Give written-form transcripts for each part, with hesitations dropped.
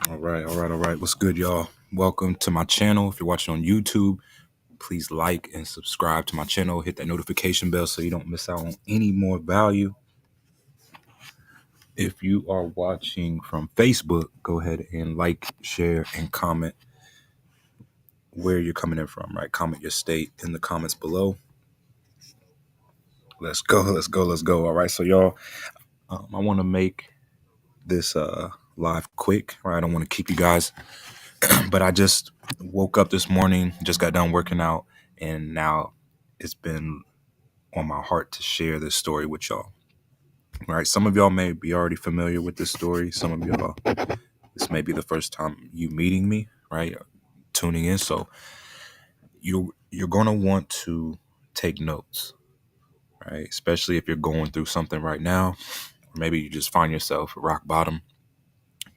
All right. What's good, y'all? Welcome to my channel. If you're watching on YouTube, please like and subscribe to my channel. Hit that notification bell so you don't miss out on any more value. If you are watching from Facebook, go ahead and like, share, and comment where you're coming in from, right? Comment your state in the comments below. Let's go. All right. So, y'all, I want to make this live quick, right? I don't want to keep you guys, but I just woke up this morning, just got done working out, and now it's been on my heart to share this story with y'all. All right, some of y'all may be already familiar with this story. Some of y'all, this may be the first time you meeting me, right? Tuning in, so you're gonna want to take notes, right? Especially if you're going through something right now, or maybe you just find yourself at rock bottom.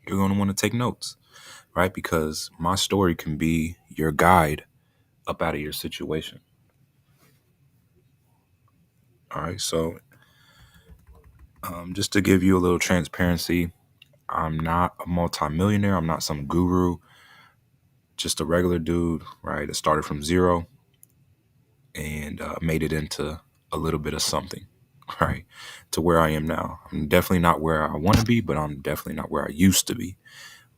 You're gonna want to take notes, right? Because my story can be your guide up out of your situation. All right, so just to give you a little transparency, I'm not a multimillionaire. I'm not some guru, just a regular dude, right? That started from zero and made it into a little bit of something, right? To where I am now. I'm definitely not where I want to be, but I'm definitely not where I used to be.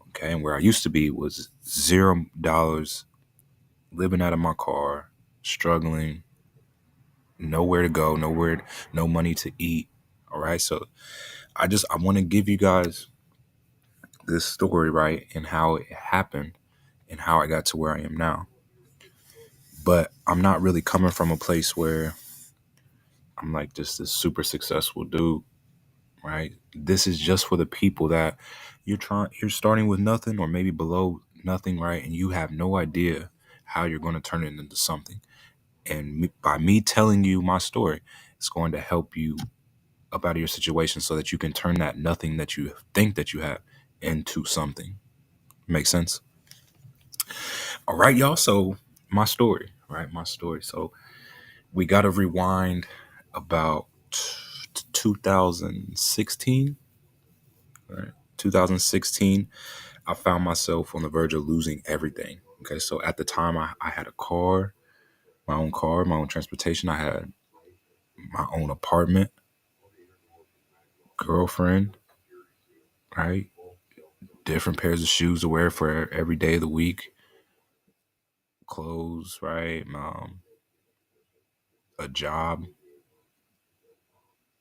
Okay. And where I used to be was $0, living out of my car, struggling, nowhere to go, no money to eat. All right. So I want to give you guys this story, right? And how it happened and how I got to where I am now. But I'm not really coming from a place where I'm like just this super successful dude, right? This is just for the people that you're starting with nothing or maybe below nothing, right? And you have no idea how you're going to turn it into something. And by me telling you my story, it's going to help you up out of your situation so that you can turn that nothing that you think that you have into something. Make sense? All right, y'all. So my story, right? My story. So we got to rewind about 2016, right? 2016, I found myself on the verge of losing everything. Okay, so at the time, I had a car, my own transportation. I had my own apartment, girlfriend, right? Different pairs of shoes to wear for every day of the week, clothes, right? A job.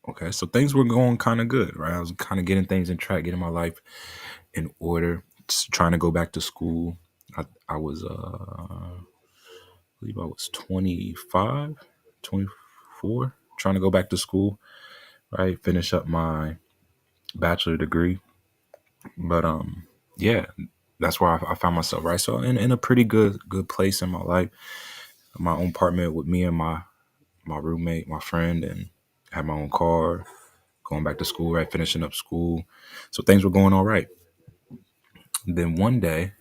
Okay, so things were going kind of good, right? I was kind of getting things in track, getting my life in order, just trying to go back to school. I was, I believe I was 25, 24, trying to go back to school, right? Finish up my bachelor degree. But yeah, that's where I found myself, right? So in a pretty good place in my life, my own apartment with me and my roommate, my friend, and had my own car, going back to school, right? Finishing up school. So things were going all right. Then one day,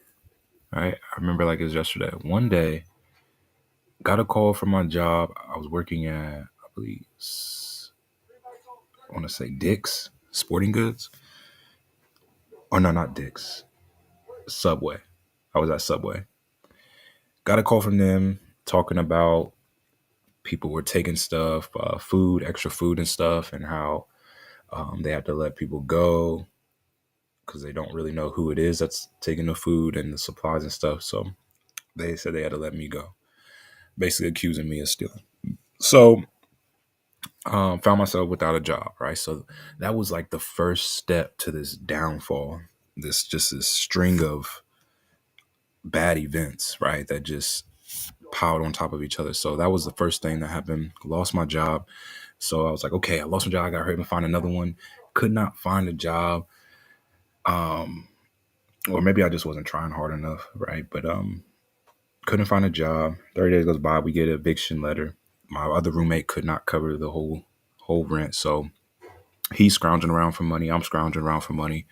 right? I remember like it was yesterday. One day, got a call from my job. I was working at, I believe, I want to say Dick's Sporting Goods. Oh, no, not Dick's. Subway. I was at Subway. Got a call from them talking about people were taking stuff, food, extra food and stuff, and how they have to let people go because they don't really know who it is that's taking the food and the supplies and stuff. So they said they had to let me go, basically accusing me of stealing. So found myself without a job, right? So that was like the first step to this downfall, this string of bad events, right? That just piled on top of each other. So that was the first thing that happened. Lost my job. So I was like, okay, I lost my job. I got to hurry and find another one. Could not find a job. Or maybe I just wasn't trying hard enough, right? But couldn't find a job. 30 days goes by, we get an eviction letter. My other roommate could not cover the whole rent. So he's scrounging around for money. I'm scrounging around for money.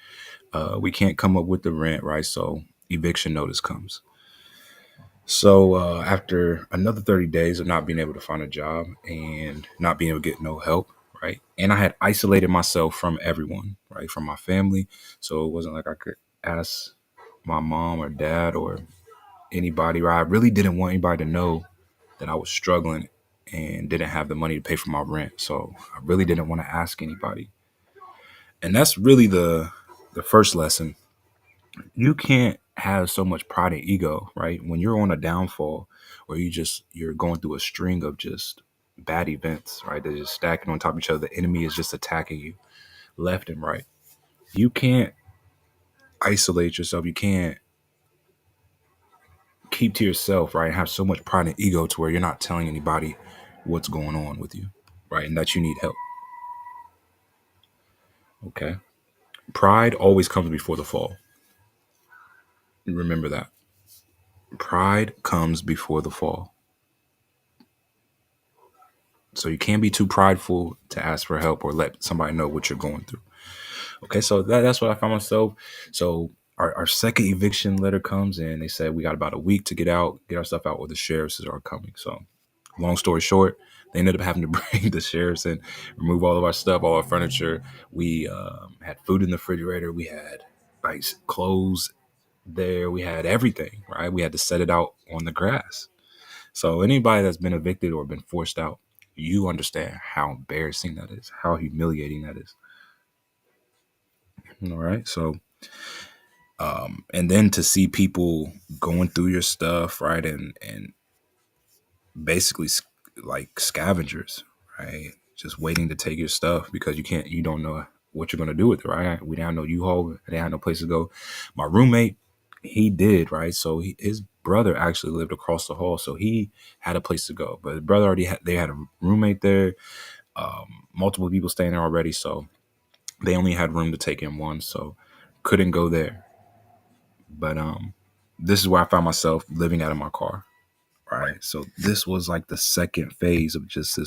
We can't come up with the rent, right? So eviction notice comes. So after another 30 days of not being able to find a job and not being able to get no help, right? And I had isolated myself from everyone, right? From my family. So it wasn't like I could ask my mom or dad or anybody, right? I really didn't want anybody to know that I was struggling and didn't have the money to pay for my rent. So I really didn't want to ask anybody. And that's really the first lesson. You can't have so much pride and ego, right? When you're on a downfall or you're going through a string of just bad events, right? They're just stacking on top of each other. The enemy is just attacking you left and right. You can't isolate yourself. You can't keep to yourself, right? Have so much pride and ego to where you're not telling anybody what's going on with you, right? And that you need help. Okay. Pride always comes before the fall. Remember that. Pride comes before the fall. So you can't be too prideful to ask for help or let somebody know what you're going through. Okay, so that's what I found myself. So our second eviction letter comes in. They said we got about a week to get our stuff out, or the sheriffs are coming. So long story short, they ended up having to bring the sheriffs and remove all of our stuff, all our furniture. We had food in the refrigerator. We had like clothes there. We had everything, right? We had to set it out on the grass. So anybody that's been evicted or been forced out, you understand how embarrassing that is, how humiliating that is. All right. So, and then to see people going through your stuff, right, and basically like scavengers, right, just waiting to take your stuff because you don't know what you're gonna do with it, right? We didn't have no U-Haul, they had no place to go. My roommate, he did, right? So his brother actually lived across the hall, so he had a place to go. But his brother they had a roommate there, multiple people staying there already, so they only had room to take in one, so couldn't go there. But this is where I found myself living out of my car. Right. So this was like the second phase of just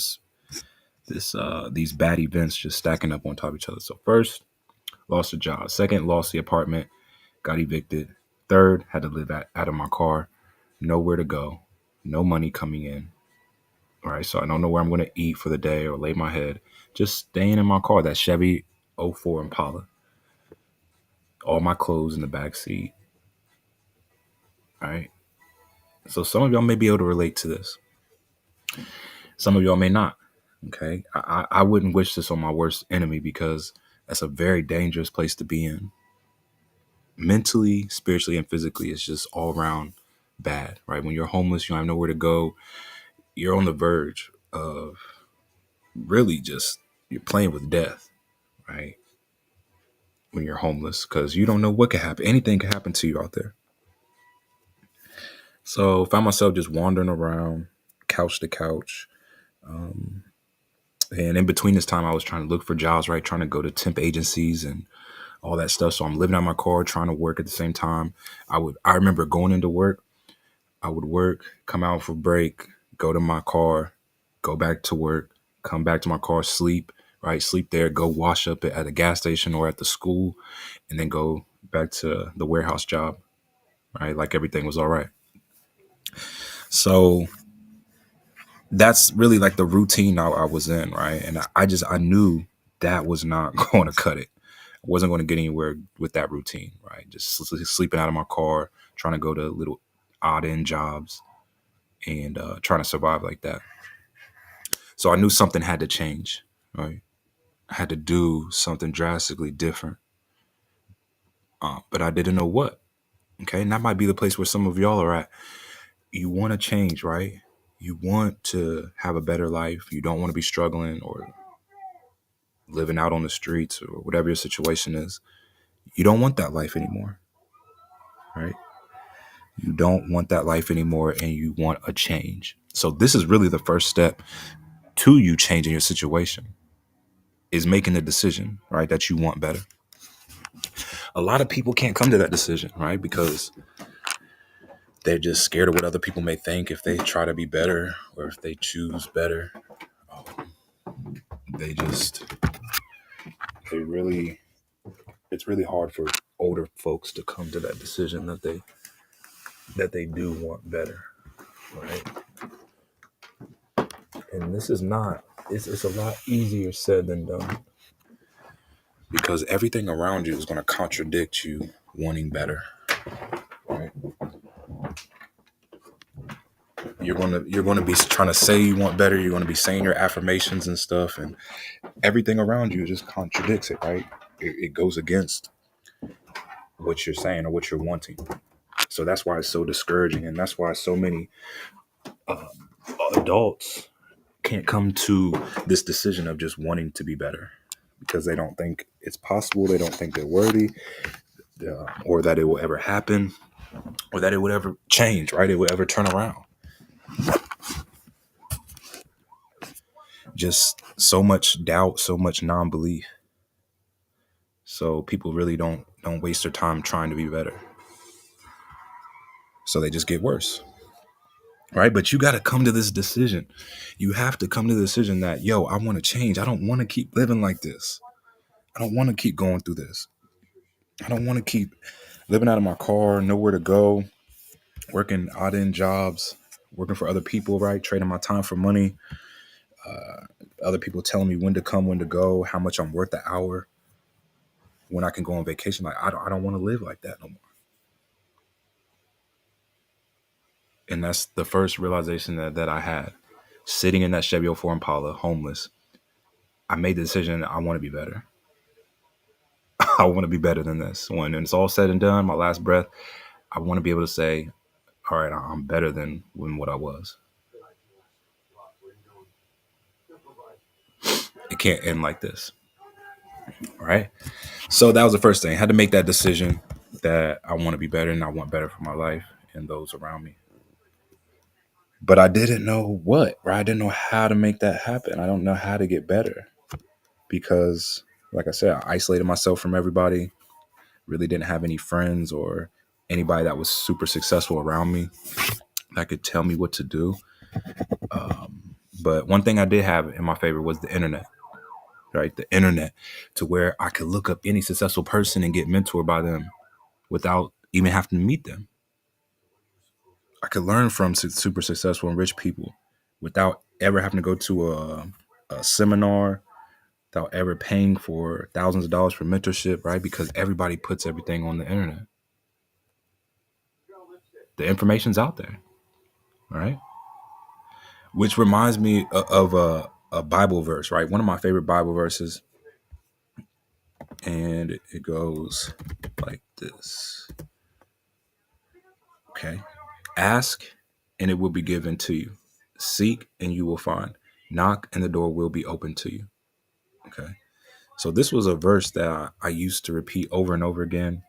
these bad events just stacking up on top of each other. So first, lost a job. Second, lost the apartment, got evicted. Third, had to live out of my car, nowhere to go, no money coming in. All right. So I don't know where I'm going to eat for the day or lay my head. Just staying in my car, that Chevy '04 Impala. All my clothes in the back seat. All right. So some of y'all may be able to relate to this. Some of y'all may not. Okay. I wouldn't wish this on my worst enemy because that's a very dangerous place to be in. Mentally, spiritually, and physically, it's just all around bad, right? When you're homeless, you don't have nowhere to go. You're on the verge of really just, you're playing with death, right? When you're homeless, because you don't know what could happen. Anything could happen to you out there. So I found myself just wandering around couch to couch. And in between this time, I was trying to look for jobs, right? Trying to go to temp agencies and all that stuff. So I'm living out my car, trying to work at the same time. I remember going into work. I would work, come out for break, go to my car, go back to work, come back to my car, sleep, right? Sleep there, go wash up at a gas station or at the school, and then go back to the warehouse job, right? Like everything was all right. So that's really like the routine I was in, right? And I knew that was not going to cut it. I wasn't going to get anywhere with that routine, right? Just sleeping out of my car, trying to go to little odd end jobs and trying to survive like that. So I knew something had to change, right? I had to do something drastically different, but I didn't know what. Okay, and that might be the place where some of y'all are at. You want to change, right? You want to have a better life. You don't want to be struggling or living out on the streets or whatever your situation is. You don't want that life anymore, right? You don't want that life anymore and you want a change. So this is really the first step to you changing your situation is making the decision, right? That you want better. A lot of people can't come to that decision, right? Because they're just scared of what other people may think if they try to be better or if they choose better. They just, it's really hard for older folks to come to that decision that they do want better, right? And this is not, it's a lot easier said than done because everything around you is going to contradict you wanting better. Right? You're gonna be trying to say you want better. You're gonna be saying your affirmations and stuff, and everything around you just contradicts it. Right? It goes against what you're saying or what you're wanting. So that's why it's so discouraging, and that's why so many um, adults can't come to this decision of just wanting to be better because they don't think it's possible. They don't think they're worthy, or that it will ever happen, or that it would ever change. Right? It would ever turn around. Just so much doubt, so much non-belief. So people really don't waste their time trying to be better. So they just get worse. Right? But you got to come to this decision. You have to come to the decision that, yo, I want to change. I don't want to keep living like this. I don't want to keep going through this. I don't want to keep living out of my car, nowhere to go, working odd end jobs, working for other people, right? Trading my time for money. Other people telling me when to come, when to go, how much I'm worth the hour, when I can go on vacation. Like, I don't want to live like that no more. And that's the first realization that I had. Sitting in that Chevy 04 Impala, homeless, I made the decision I want to be better. I want to be better than this. When it's all said and done, my last breath, I want to be able to say, all right, I'm better than what I was. It can't end like this. All right. So that was the first thing. I had to make that decision that I want to be better and I want better for my life and those around me. But I didn't know what, right? I didn't know how to make that happen. I don't know how to get better because, like I said, I isolated myself from everybody, really didn't have any friends or anybody that was super successful around me that could tell me what to do. But one thing I did have in my favor was the internet, right? The internet, to where I could look up any successful person and get mentored by them without even having to meet them. I could learn from super successful and rich people without ever having to go to a seminar, without ever paying for thousands of dollars for mentorship, right? Because everybody puts everything on the internet. The information's out there, right? Which reminds me of a Bible verse, right? One of my favorite Bible verses. And it goes like this. Okay. Ask and it will be given to you. Seek and you will find. Knock and the door will be open to you. Okay. So this was a verse that I used to repeat over and over again.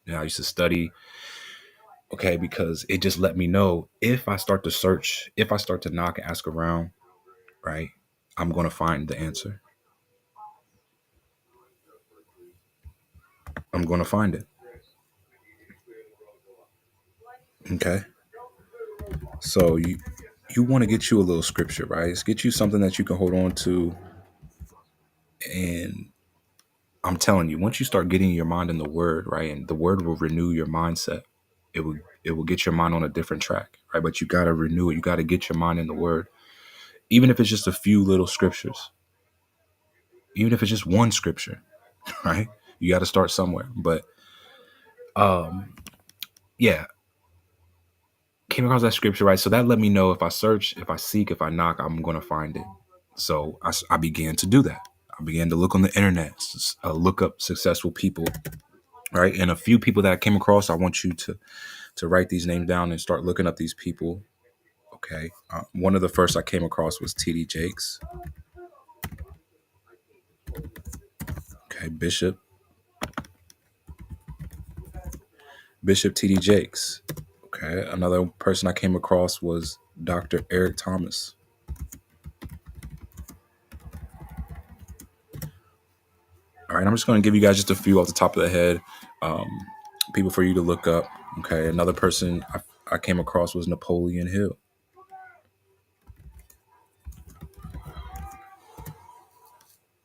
I used to study. Okay, because it just let me know if I start to search, if I start to knock and ask around, right, I'm going to find the answer. I'm going to find it. Okay. So you want to get you a little scripture, right? It's get you something that you can hold on to. And I'm telling you, once you start getting your mind in the word, right, and the word will renew your mindset. It will get your mind on a different track, right? But you got to renew it. You got to get your mind in the word. Even if it's just a few little scriptures, even if it's just one scripture, right? You got to start somewhere. But yeah, came across that scripture, right? So that let me know if I search, if I seek, if I knock, I'm going to find it. So I began to do that. I began to look on the internet, look up successful people, right? And a few people that I came across, I want you to write these names down and start looking up these people. Okay. One of the first I came across was TD Jakes. Okay. Bishop TD Jakes. Okay. Another person I came across was Dr. Eric Thomas. All right. I'm just going to give you guys just a few off the top of the head. People for you to look up. Okay. Another person I came across was Napoleon Hill.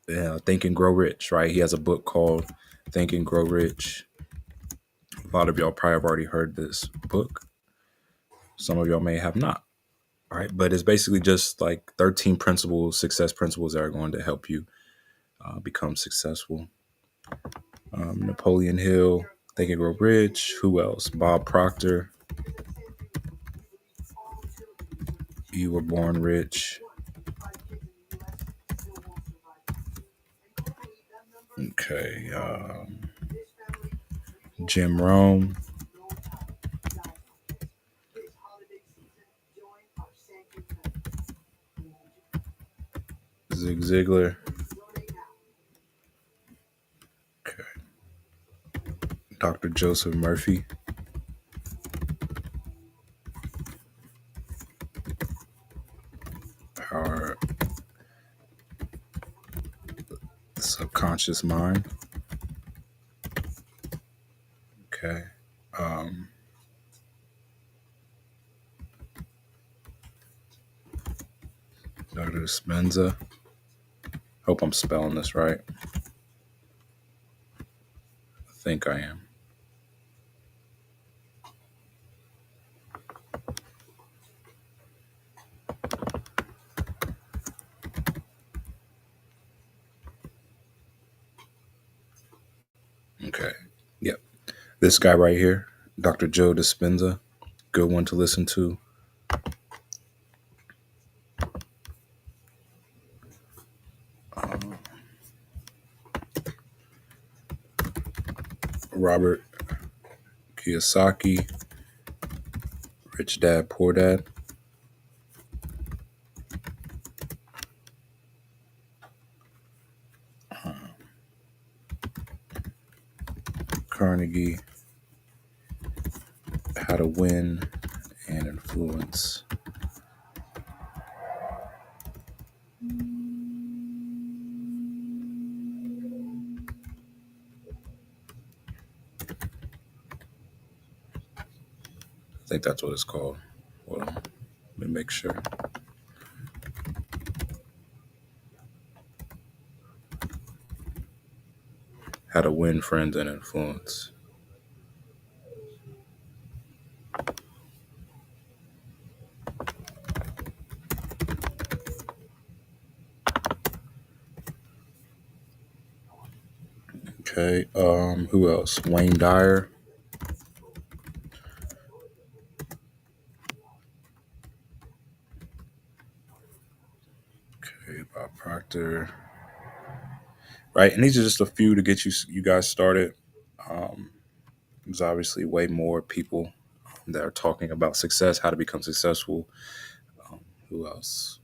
Yeah, Think and Grow Rich, right? He has a book called Think and Grow Rich. A lot of y'all probably have already heard this book. Some of y'all may have not. All right. But it's basically just like 13 principles, success principles that are going to help you become successful. Napoleon Hill. Think and Grow Rich. Who else? Bob Proctor. You Were Born Rich. Okay. Jim Rohn. Zig Ziglar. Okay. Dr. Joseph Murphy. Power the Subconscious Mind. Okay. Um, Dr. Dispenza. Hope I'm spelling this right. I think I am. Okay. Yep. This guy right here, Dr. Joe Dispenza. Good one to listen to. Robert Kiyosaki. Rich Dad, Poor Dad. Carnegie. How to Win and Influence. I think that's what it's called. Hold on. Let me make sure. How to Win Friends and Influence. Okay. Who else? Wayne Dyer. Okay, Bob Proctor. Right, and these are just a few to get you guys started. There's obviously way more people that are talking about success, how to become successful. Who else?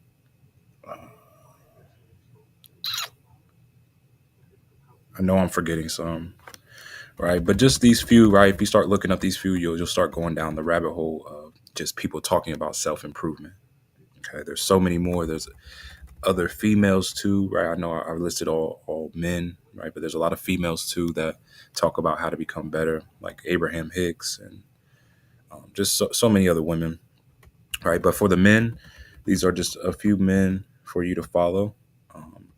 I know I'm forgetting some, right? But just these few, right? If you start looking up these few, you'll start going down the rabbit hole of just people talking about self improvement. Okay, there's so many more. There's other females too, right? I know I listed all men, right? But there's a lot of females too that talk about how to become better, like Abraham Hicks and just so many other women, right? But for the men, these are just a few men for you to follow,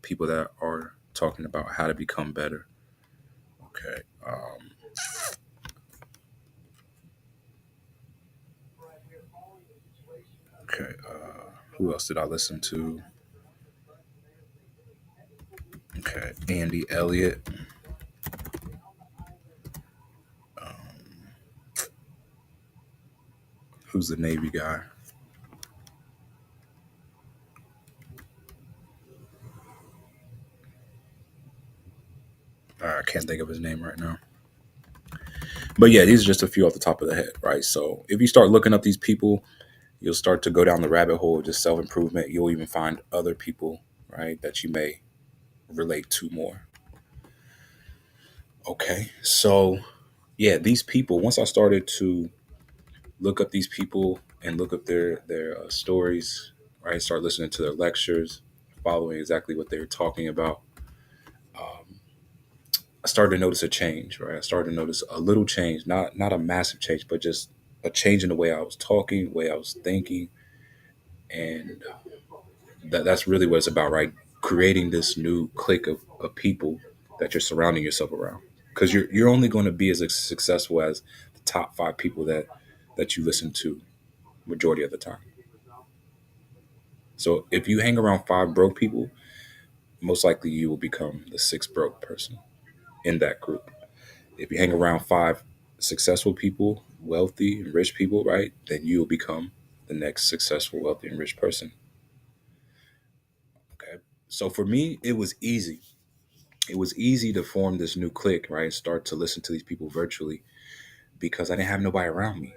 people that are talking about how to become better. Okay. Okay. Who else did I listen to? Okay. Andy Elliott. Who's the Navy guy? I can't think of his name right now. But yeah, these are just a few off the top of the head, right? So if you start looking up these people, you'll start to go down the rabbit hole of just self improvement. You'll even find other people, right, that you may relate to more. Okay. So yeah, these people, once I started to look up these people and look up their stories, right, start listening to their lectures, following exactly what they were talking about, um, I started to notice a change, right? I started to notice a little change, not a massive change, but just a change in the way I was talking, the way I was thinking, and that's really what it's about, right? Creating this new clique of people that you're surrounding yourself around, because you're only going to be as successful as the top five people that you listen to majority of the time. So if you hang around five broke people, most likely you will become the sixth broke person in that group. If you hang around five successful people, wealthy and rich people, right, then you will become the next successful, wealthy, and rich person. Okay. So for me, it was easy. It was easy to form this new clique, right? And start to listen to these people virtually because I didn't have nobody around me.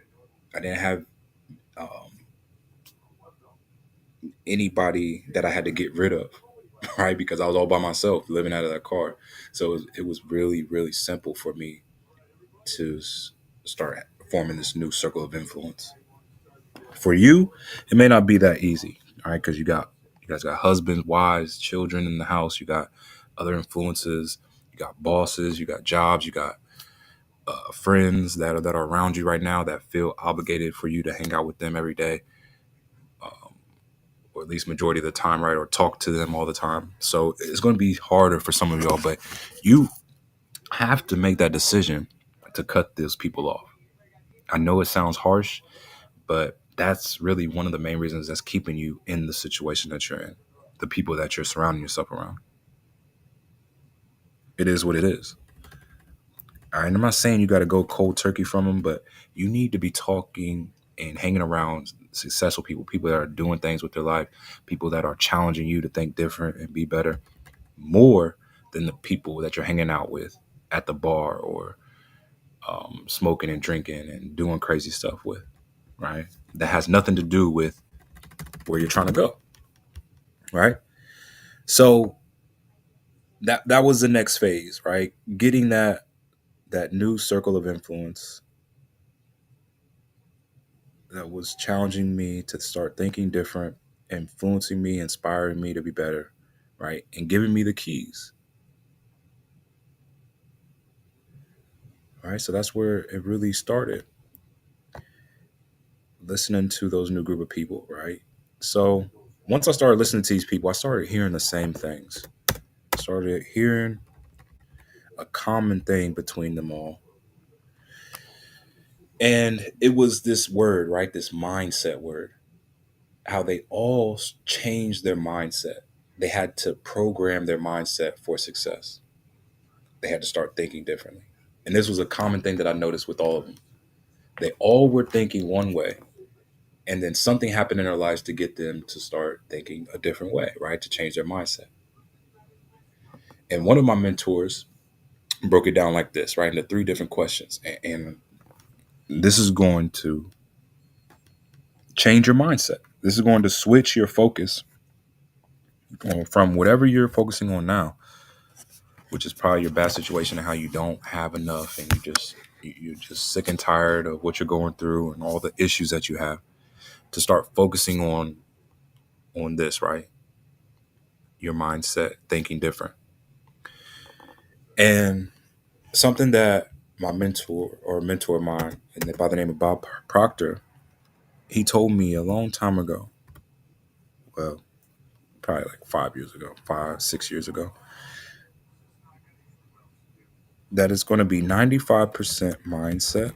I didn't have anybody that I had to get rid of, right? Because I was all by myself living out of that car. So it was really, really simple for me to start forming this new circle of influence. For you, it may not be that easy, all right? Because you guys got husbands, wives, children in the house. You got other influences. You got bosses. You got jobs. You got friends that are around you right now that feel obligated for you to hang out with them every day, or at least majority of the time, right? Or talk to them all the time. So it's going to be harder for some of y'all, but you have to make that decision to cut those people off. I know it sounds harsh, but that's really one of the main reasons that's keeping you in the situation that you're in. The people that you're surrounding yourself around. It is what it is. All right. And I'm not saying you got to go cold turkey from them, but you need to be talking and hanging around successful people, people that are doing things with their life, people that are challenging you to think different and be better, more than the people that you're hanging out with at the bar or smoking and drinking and doing crazy stuff with, right? That has nothing to do with where you're trying to go, right? So that was the next phase, right? Getting that new circle of influence that was challenging me to start thinking different, influencing me, inspiring me to be better, right? And giving me the keys. All right. So that's where it really started. Listening to those new group of people, right? So once I started listening to these people, I started hearing the same things. I started hearing a common thing between them all. And it was this word, right? This mindset word. How they all changed their mindset. They had to program their mindset for success. They had to start thinking differently. And this was a common thing that I noticed with all of them. They all were thinking one way, and then something happened in their lives to get them to start thinking a different way, right? To change their mindset. And one of my mentors broke it down like this, right? Into three different questions. And this is going to change your mindset. This is going to switch your focus from whatever you're focusing on now, which is probably your bad situation and how you don't have enough and you're just sick and tired of what you're going through and all the issues that you have, to start focusing on this, right? Your mindset, thinking different. And something that my mentor or a mentor of mine, and by the name of Bob Proctor, he told me a long time ago. Well, probably like 5 years ago, 5, 6 years ago, that it's going to be 95% mindset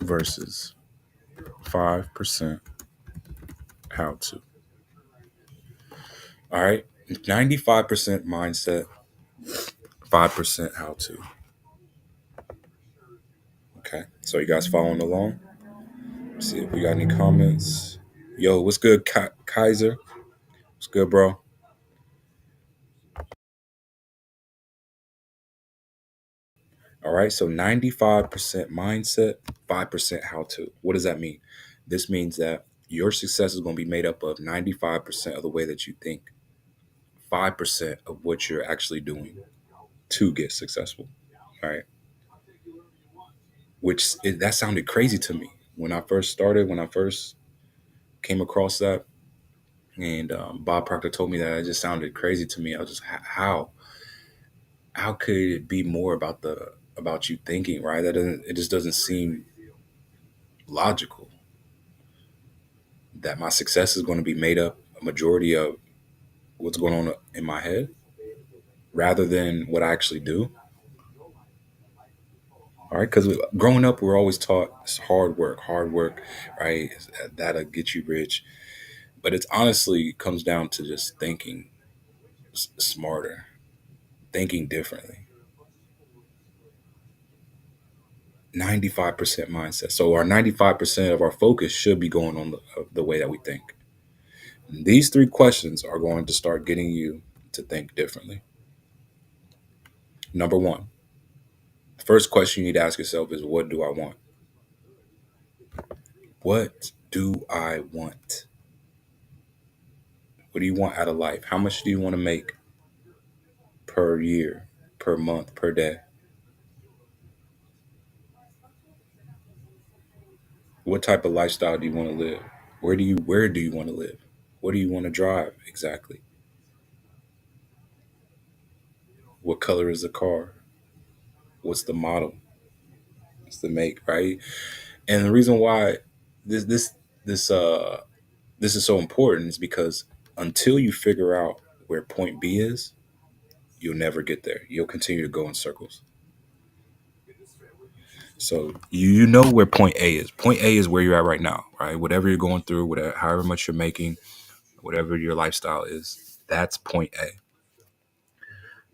versus 5% how to. All right. 95% mindset, 5% how to. Okay. So you guys following along? Let's see if we got any comments. Yo, what's good, Kaiser? What's good, bro? All right. So 95% mindset, 5% how to. What does that mean? This means that your success is going to be made up of 95% of the way that you think, 5% of what you're actually doing to get successful. All right. That sounded crazy to me when I first started, when I first came across that. And Bob Proctor told me that. It just sounded crazy to me. I was just, how could it be more about you thinking, right? It just doesn't seem logical that my success is going to be made up a majority of what's going on in my head rather than what I actually do. All right, because growing up, we're always taught it's hard work, right? That'll get you rich. But it's honestly comes down to just thinking smarter, thinking differently. 95% mindset. So our 95% of our focus should be going on the way that we think. And these three questions are going to start getting you to think differently. Number one, the first question you need to ask yourself is, what do I want? What do I want? What do you want out of life? How much do you want to make per year, per month, per day? What type of lifestyle do you want to live? Where do you want to live? What do you want to drive exactly? What color is the car? What's the model? What's the make, right? And the reason why this this this this is so important is because until you figure out where point B is, you'll never get there. You'll continue to go in circles. So you know where point A is. Point A is where you're at right now, right? Whatever you're going through, whatever, however much you're making, whatever your lifestyle is, that's point A.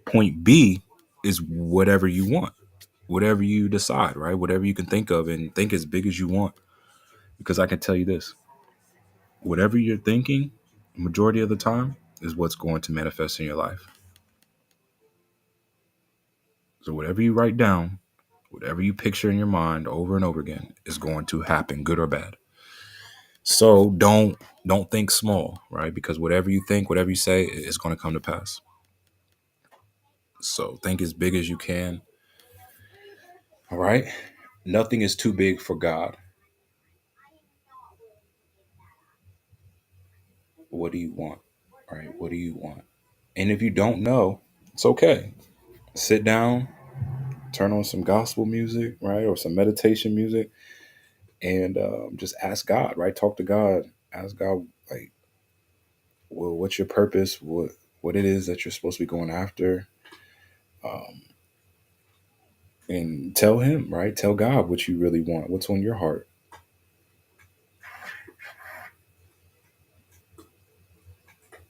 Point B is whatever you want, whatever you decide, right? Whatever you can think of and think as big as you want. Because I can tell you this, whatever you're thinking, majority of the time, is what's going to manifest in your life. So whatever you write down, whatever you picture in your mind over and over again is going to happen, good or bad. So don't think small, right? Because whatever you think, whatever you say, is going to come to pass. So think as big as you can. All right. Nothing is too big for God. What do you want? All right. What do you want? And if you don't know, it's okay. Sit down, turn on some gospel music, right? Or some meditation music, and just ask God, right? Talk to God. Ask God, like, well, what's your purpose? What it is that you're supposed to be going after? Um, and tell him, right? Tell God what you really want, what's on your heart,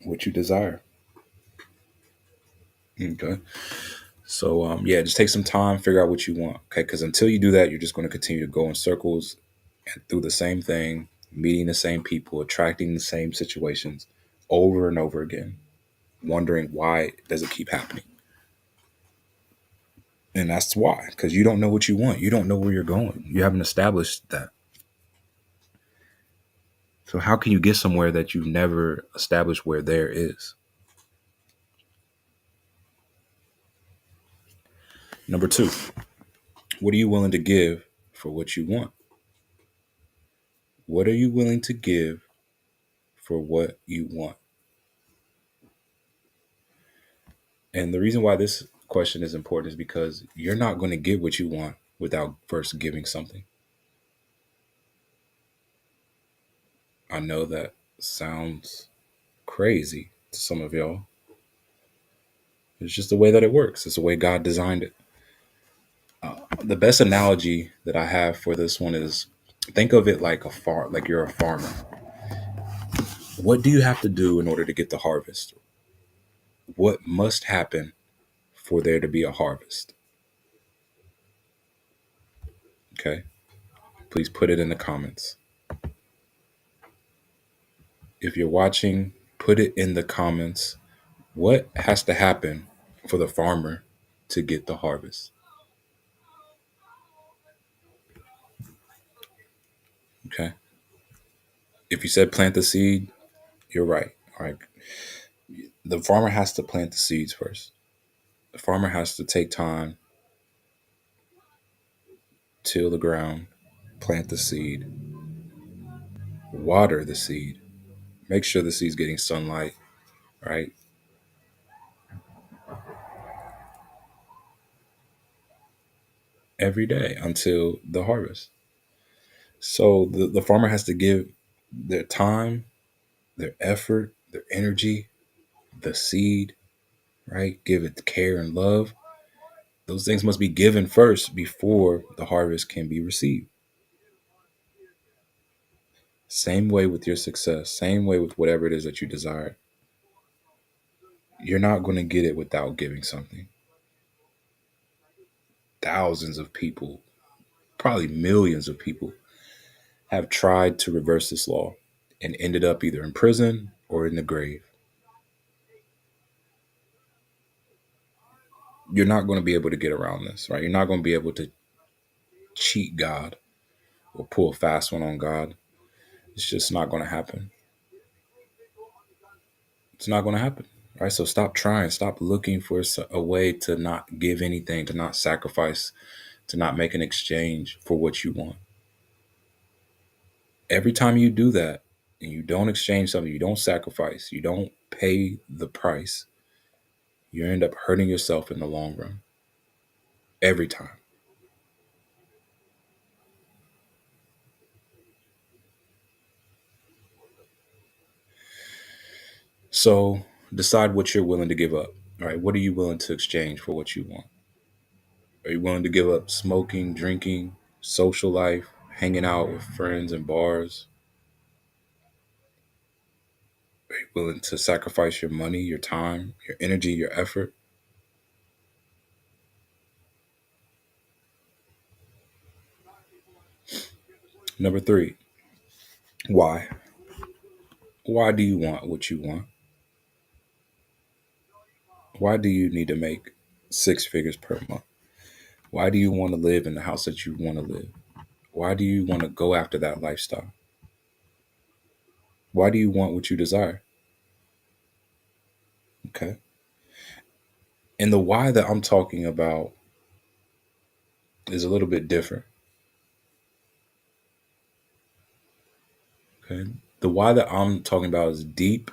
what you desire. Okay. So yeah, just take some time, figure out what you want. Okay, because until you do that, you're just going to continue to go in circles and through the same thing, meeting the same people, attracting the same situations over and over again, wondering why does it keep happening. And that's why, because you don't know what you want. You don't know where you're going. You haven't established that. So how can you get somewhere that you've never established where there is? Number two, what are you willing to give for what you want? What are you willing to give for what you want? And the reason why this question is important is because you're not going to get what you want without first giving something. I know that sounds crazy to some of y'all. It's just the way that it works. It's the way God designed it. The best analogy that I have for this one is think of it like like you're a farmer. What do you have to do in order to get the harvest? What must happen for there to be a harvest? Okay. Please put it in the comments. If you're watching, put it in the comments. What has to happen for the farmer to get the harvest? Okay. If you said plant the seed, you're right. All right. The farmer has to plant the seeds first. The farmer has to take time, till the ground, plant the seed, water the seed, make sure the seed's getting sunlight, right? Every day until the harvest. So the farmer has to give their time, their effort, their energy, the seed, right? Give it care and love. Those things must be given first before the harvest can be received. Same way with your success, same way with whatever it is that you desire. You're not going to get it without giving something. Thousands of people probably millions of people have tried to reverse this law and ended up either in prison or in the grave. You're not going to be able to get around this, right? You're not going to be able to cheat God or pull a fast one on God. It's just not going to happen. It's not going to happen, right? So stop trying. Stop looking for a way to not give anything, to not sacrifice, to not make an exchange for what you want. Every time you do that and you don't exchange something, you don't sacrifice, you don't pay the price, you end up hurting yourself in the long run. Every time. So decide what you're willing to give up. All right. What are you willing to exchange for what you want? Are you willing to give up smoking, drinking, social life, hanging out with friends in bars? Are you willing to sacrifice your money, your time, your energy, your effort? Number three, why? Why do you want what you want? Why do you need to make six figures per month? Why do you want to live in the house that you want to live? Why do you want to go after that lifestyle? Why do you want what you desire? Okay. And the why that I'm talking about is a little bit different. Okay. The why that I'm talking about is deep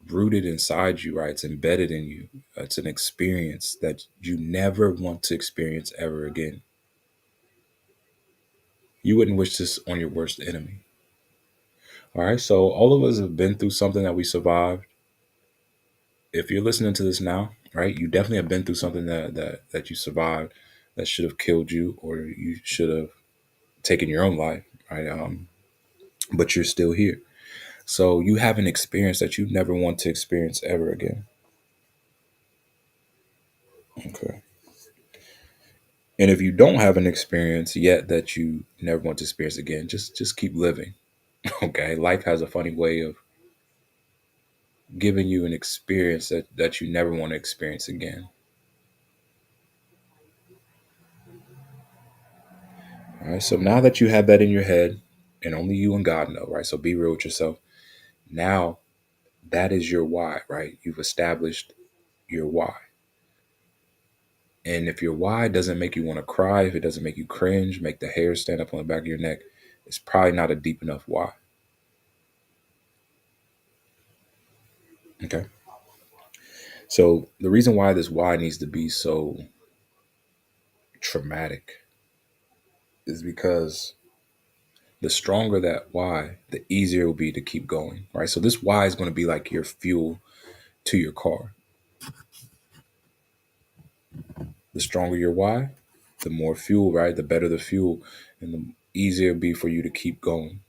rooted inside you, right? It's embedded in you. It's an experience that you never want to experience ever again. You wouldn't wish this on your worst enemy. All right. So all of us have been through something that we survived. If you're listening to this now, right, you definitely have been through something that you survived that should have killed you or you should have taken your own life, right? But you're still here. So you have an experience that you never want to experience ever again. Okay. And if you don't have an experience yet that you never want to experience again, just keep living. Okay. Life has a funny way of giving you an experience that you never want to experience again. All right. So now that you have that in your head, and only you and God know, right? So be real with yourself. Now that is your why, right? You've established your why. And if your why doesn't make you want to cry, if it doesn't make you cringe, make the hair stand up on the back of your neck, it's probably not a deep enough why. Okay. So the reason why this why needs to be so traumatic is because the stronger that why, the easier it will be to keep going. Right. So this why is going to be like your fuel to your car. The stronger your why, the more fuel, right? The better the fuel, and the easier it'll be for you to keep going.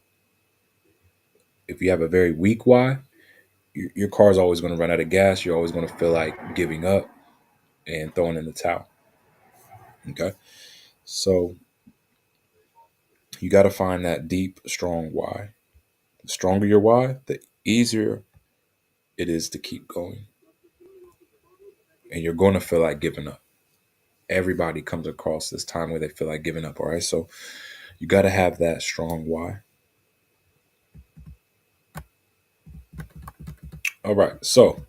If you have a very weak why, your car is always going to run out of gas. You're always going to feel like giving up and throwing in the towel. Okay. So you got to find that deep, strong why. The stronger your why, the easier it is to keep going. And you're going to feel like giving up. Everybody comes across this time where they feel like giving up. All right. So you got to have that strong why. All right. So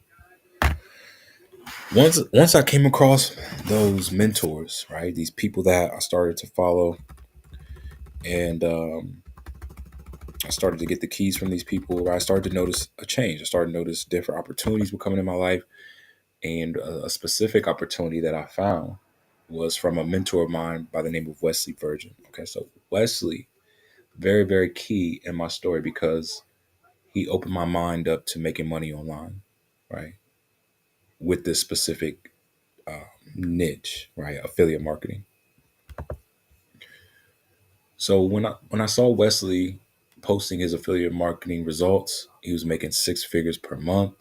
once I came across those mentors, right? These people that I started to follow, and I started to get the keys from these people. I started to notice a change. I started to notice different opportunities were coming in my life, and a specific opportunity that I found was from a mentor of mine by the name of Wesley Virgin. Okay, so Wesley, very very key in my story because he opened my mind up to making money online, right? With this specific uh, niche, right? Affiliate marketing. So when I saw Wesley posting his affiliate marketing results, he was making six figures per month,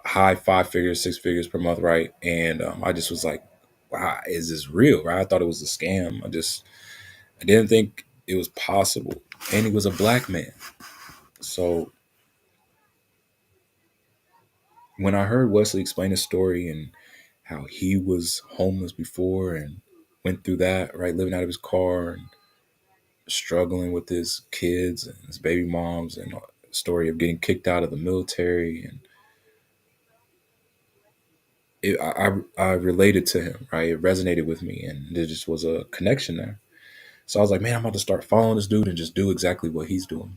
high five figures, six figures per month, right? And I just was like, wow, is this real? Right? I thought it was a scam. I didn't think it was possible. And he was a black man. So when I heard Wesley explain his story and how he was homeless before and went through that, right, living out of his car and struggling with his kids and his baby moms, and a story of getting kicked out of the military, and I related to him, right? It resonated with me, and there just was a connection there. So I was like, man, I'm about to start following this dude and just do exactly what he's doing.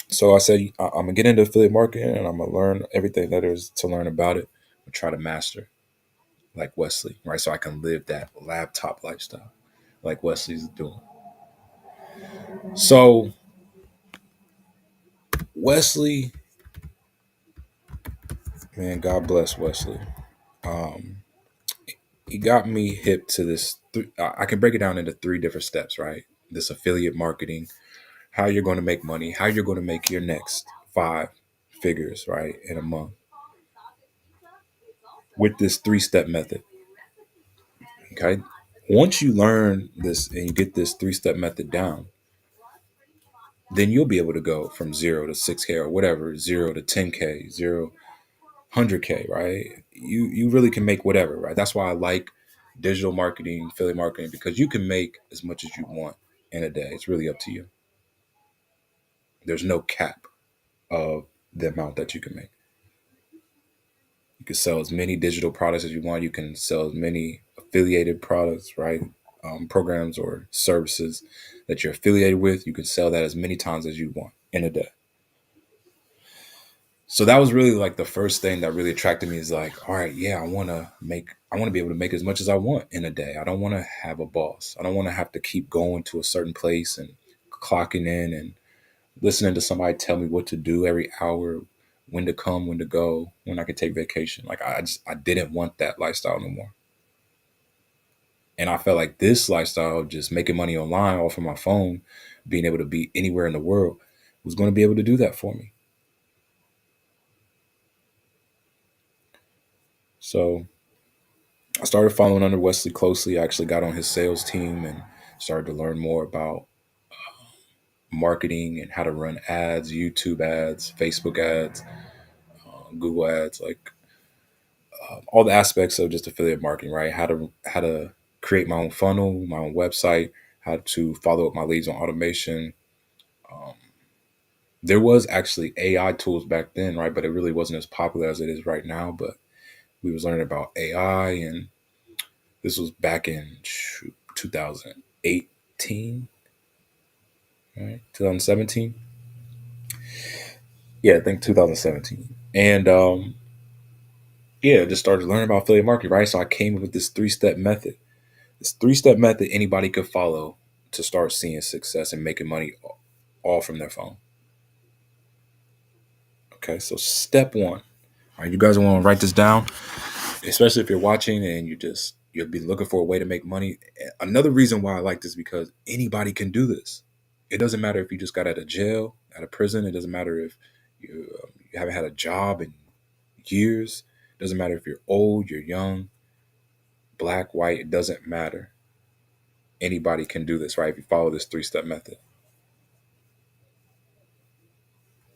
So I said, I'm gonna get into affiliate marketing and I'm gonna learn everything that there is to learn about it and try to master like Wesley, right? So I can live that laptop lifestyle like Wesley's doing. So Wesley, man, God bless Wesley. Um, he got me hip to this. I can break it down into three different steps, right? This affiliate marketing, how you're going to make money, how you're going to make your next 5 figures, right, in a month with this 3-step method. Okay. Once you learn this and you get this 3-step method down, then you'll be able to go from 0 to 6K or whatever, 0 to 10K, 0 100K, right? You really can make whatever, right? That's why I like digital marketing, affiliate marketing, because you can make as much as you want in a day. It's really up to you. There's no cap of the amount that you can make. You can sell as many digital products as you want. You can sell as many affiliated products, right? Programs or services that you're affiliated with. You can sell that as many times as you want in a day. So that was really like the first thing that really attracted me is like, all right, yeah, I want to be able to make as much as I want in a day. I don't want to have a boss. I don't want to have to keep going to a certain place and clocking in and listening to somebody tell me what to do every hour, when to come, when to go, when I could take vacation. Like I didn't want that lifestyle no more. And I felt like this lifestyle, just making money online off of my phone, being able to be anywhere in the world, was going to be able to do that for me. So I started following under Wesley closely. I actually got on his sales team and started to learn more about marketing and how to run ads, YouTube ads, Facebook ads, Google ads, like all the aspects of just affiliate marketing, right? How to create my own funnel, my own website, how to follow up my leads on automation. Um, there was actually AI tools back then, right? But it really wasn't as popular as it is right now. But we was learning about AI, and this was back in 2018, right? 2017. Yeah, I think 2017. And yeah, just started learning about affiliate marketing, right? So I came up with this 3-step method. This 3-step method anybody could follow to start seeing success and making money all from their phone. Okay, so step one. All right, you guys want to write this down, especially if you're watching and you'll be looking for a way to make money. Another reason why I like this is because anybody can do this. It doesn't matter if you just got out of jail, out of prison. It doesn't matter if you haven't had a job in years. It doesn't matter if you're old, you're young, black, white. It doesn't matter. Anybody can do this, right? If you follow this 3-step method.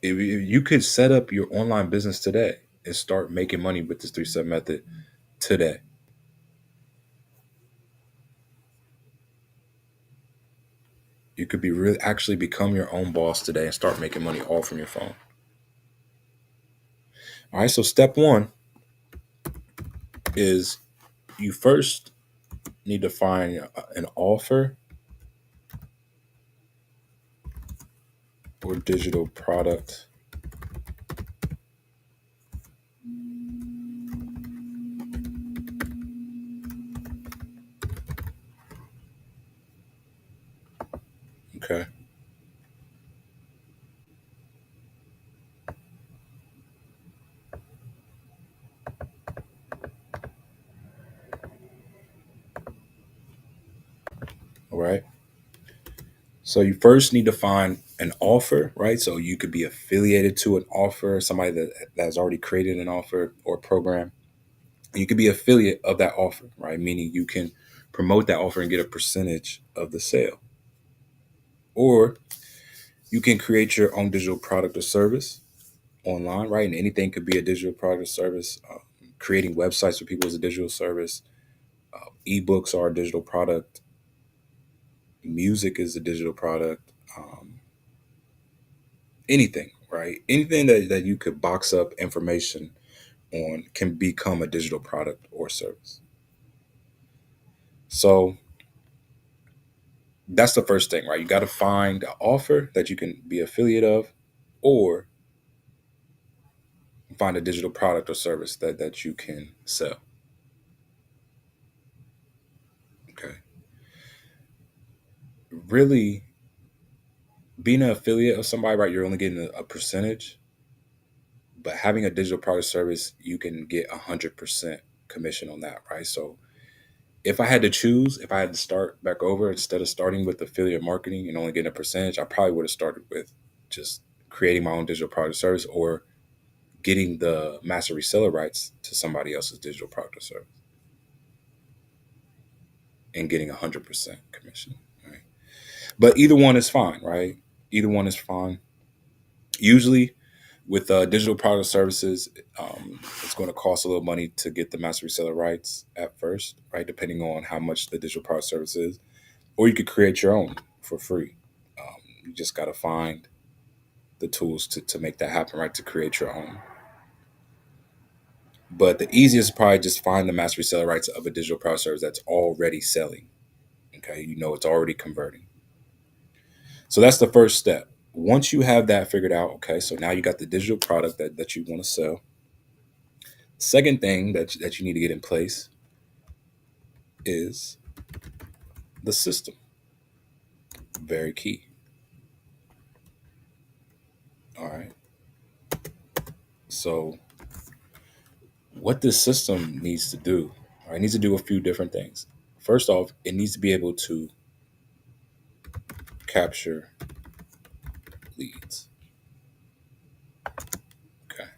If you could set up your online business today and start making money with this 3-step method today. You could be really actually become your own boss today and start making money all from your phone. All right. So step one is you first need to find an offer or digital product. Okay. All right. So you first need to find an offer, right? So you could be affiliated to an offer, somebody that has already created an offer or program. You can be affiliate of that offer, right? Meaning you can promote that offer and get a percentage of the sale. Or you can create your own digital product or service online, right? And anything could be a digital product or service. Creating websites for people is a digital service. Ebooks are a digital product. Music is a digital product. Anything, right? Anything that you could box up information on can become a digital product or service. So that's the first thing, right? You got to find an offer that you can be affiliate of, or find a digital product or service that you can sell. Okay. Really, being an affiliate of somebody, right? You're only getting a percentage, but having a digital product service, you can get 100% commission on that, right? So if I had to choose, if I had to start back over instead of starting with affiliate marketing and only getting a percentage, I probably would have started with just creating my own digital product or service, or getting the master reseller rights to somebody else's digital product or service and getting 100% commission. Right? But either one is fine, right? Either one is fine. Usually, with digital product services, it's going to cost a little money to get the master reseller rights at first, right? Depending on how much the digital product service is, or you could create your own for free. You just got to find the tools to make that happen, right? To create your own. But the easiest is probably just find the master reseller rights of a digital product service that's already selling. Okay, you know it's already converting. So that's the first step. Once you have that figured out, okay, so now you got the digital product that you want to sell. Second thing that you need to get in place is the system. Very key. All right. So what this system needs to do, all right, it needs to do a few different things. First off, it needs to be able to capture leads. Okay.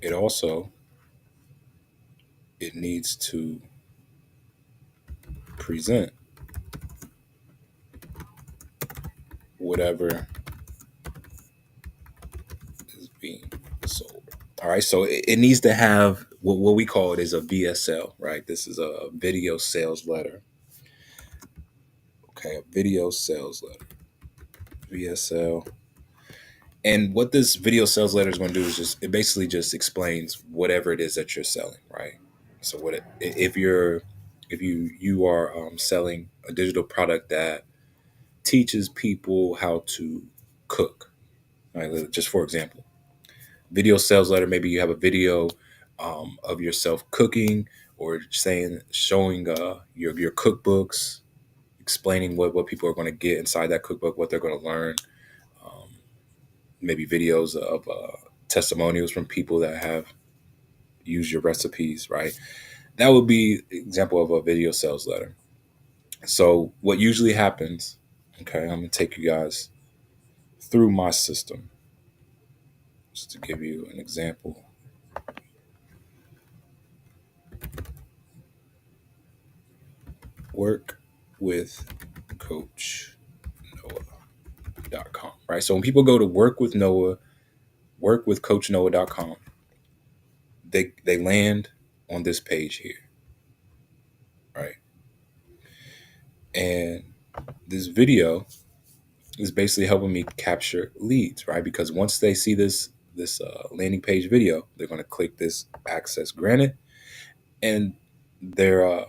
It also it needs to present whatever is being sold. All right, so it needs to have what we call it is a VSL, right? This is a video sales letter. Okay, a video sales letter, VSL. And what this video sales letter is going to do is just it basically just explains whatever it is that you're selling, right? So if you are selling a digital product that teaches people how to cook, right? Just for example, video sales letter. Maybe you have a video of yourself cooking, or showing your cookbooks, explaining what people are going to get inside that cookbook, what they're going to learn. Um, Maybe videos of testimonials from people that have used your recipes, right? That would be an example of a video sales letter. So what usually happens, okay, I'm going to take you guys through my system just to give you an example. Work with Coach Noah.com, right? So when people go to work with Noah, work with Coach Noah.com, they land on this page here, right? And this video is basically helping me capture leads, right? Because once they see this landing page video, they're going to click this access granted, and their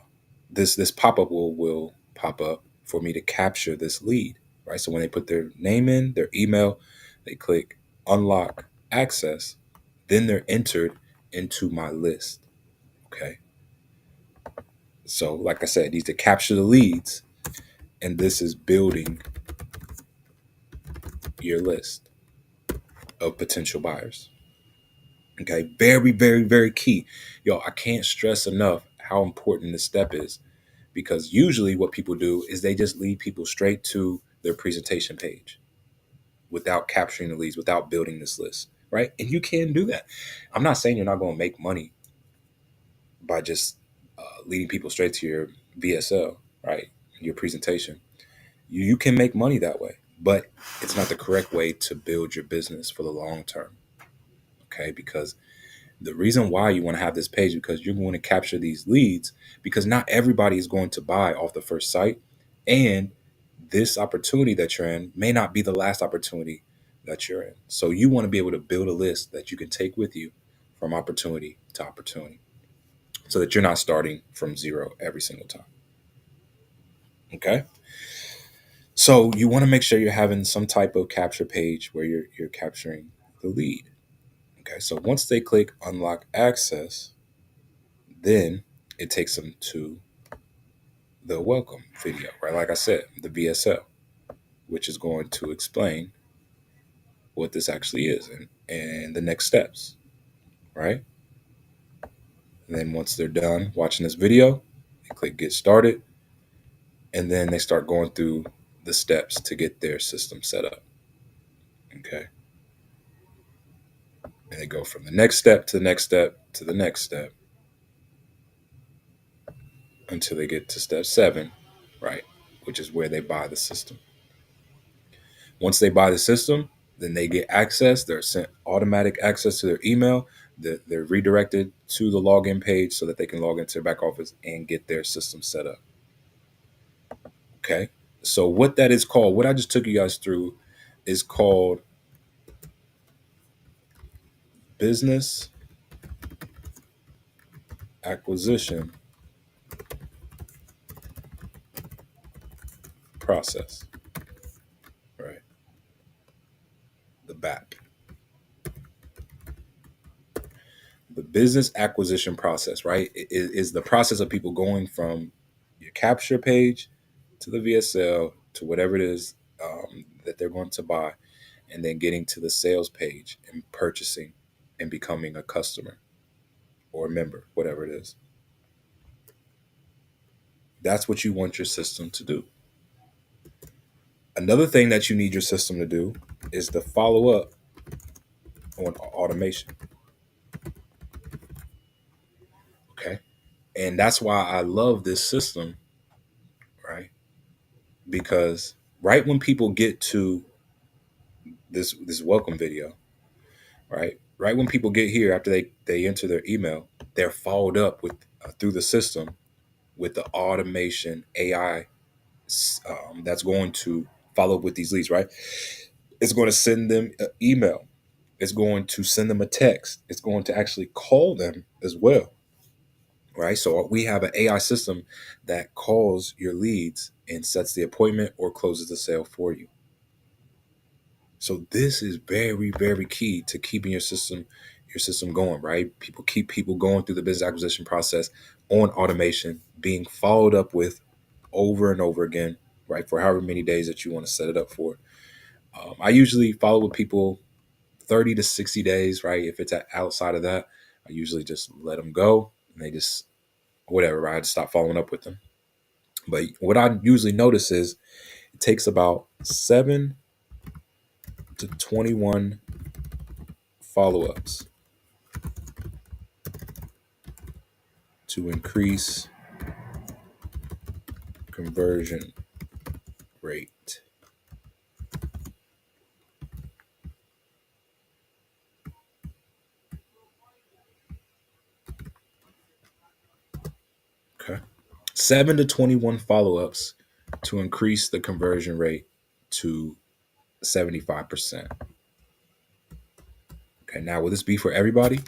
this pop up will pop up for me to capture this lead, right? So when they put their name in, their email, they click unlock access, then they're entered into my list. Okay. So like I said, it needs to capture the leads, and this is building your list of potential buyers. Okay. Very, very, very key. Yo, I can't stress enough how important this step is, because usually what people do is they just lead people straight to their presentation page without capturing the leads, without building this list. right? And you can do that. I'm not saying you're not going to make money by just leading people straight to your VSL, right? Your presentation. You can make money that way, but it's not the correct way to build your business for the long term. Okay, because the reason why you want to have this page because you're going to capture these leads because not everybody is going to buy off the first site, and this opportunity that you're in may not be the last opportunity that you're in. So you want to be able to build a list that you can take with you from opportunity to opportunity so that you're not starting from zero every single time. Okay. So you want to make sure you're having some type of capture page where you're capturing the lead. Okay. So once they click unlock access, then it takes them to the welcome video, right? Like I said, the VSL, which is going to explain what this actually is and the next steps, right? And then once they're done watching this video, they click get started, and then they start going through the steps to get their system set up. Okay. And they go from the next step to the next step to the next step until they get to step 7, right? Which is where they buy the system. Once they buy the system, then they get access. They're sent automatic access to their email. They're redirected to the login page so that they can log into their back office and get their system set up. Okay. So what that is called, what I just took you guys through, is called business acquisition process. Right. The BAP. The business acquisition process, right, is the process of people going from your capture page to the VSL to whatever it is that they're going to buy, and then getting to the sales page and purchasing and becoming a customer or a member, whatever it is. That's what you want your system to do. Another thing that you need your system to do is the follow up on automation. Okay. And that's why I love this system, right? Because right when people get to this welcome video, right when people get here after they enter their email, they're followed up with through the system with the automation AI that's going to follow up with these leads, right? It's going to send them an email. It's going to send them a text. It's going to actually call them as well, right? So we have an AI system that calls your leads and sets the appointment or closes the sale for you. So this is very, very key to keeping your system going, right? People going through the business acquisition process on automation, being followed up with over and over again, right? For however many days that you want to set it up for. I usually follow with people 30 to 60 days, right? If it's outside of that, I usually just let them go and they just, whatever, right? I just stop following up with them. But what I usually notice is it takes about 7 to 21 follow ups to increase conversion rate. Okay. 7 to 21 follow ups to increase the conversion rate to 75%. Okay. Now, will this be for everybody?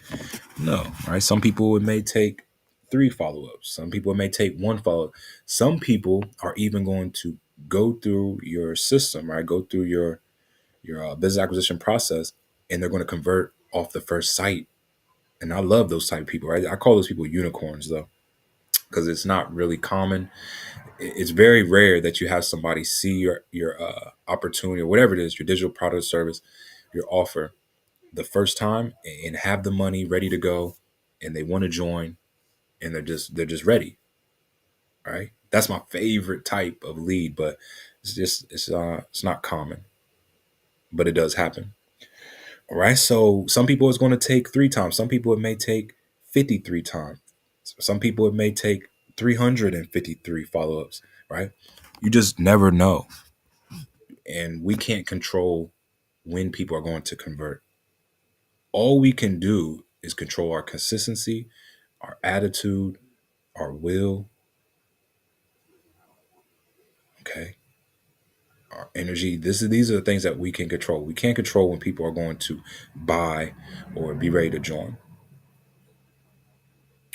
No. Right. Some people, it may take 3 follow ups. Some people, it may take 1 follow up. Some people are even going to go through your system, right? Go through your business acquisition process, and they're going to convert off the first site. And I love those type of people, right? I call those people unicorns, though, because it's not really common. It's very rare that you have somebody see your opportunity or whatever it is, your digital product or service, your offer, the first time and have the money ready to go, and they want to join, and they're just ready, right? That's my favorite type of lead, but it's not common, but it does happen. All right. So some people it's going to take 3 times. Some people it may take 53 times. Some people it may take 353 follow ups. Right. You just never know. And we can't control when people are going to convert. All we can do is control our consistency, our attitude, our will, okay, our energy. These are the things that we can control. We can't control when people are going to buy or be ready to join,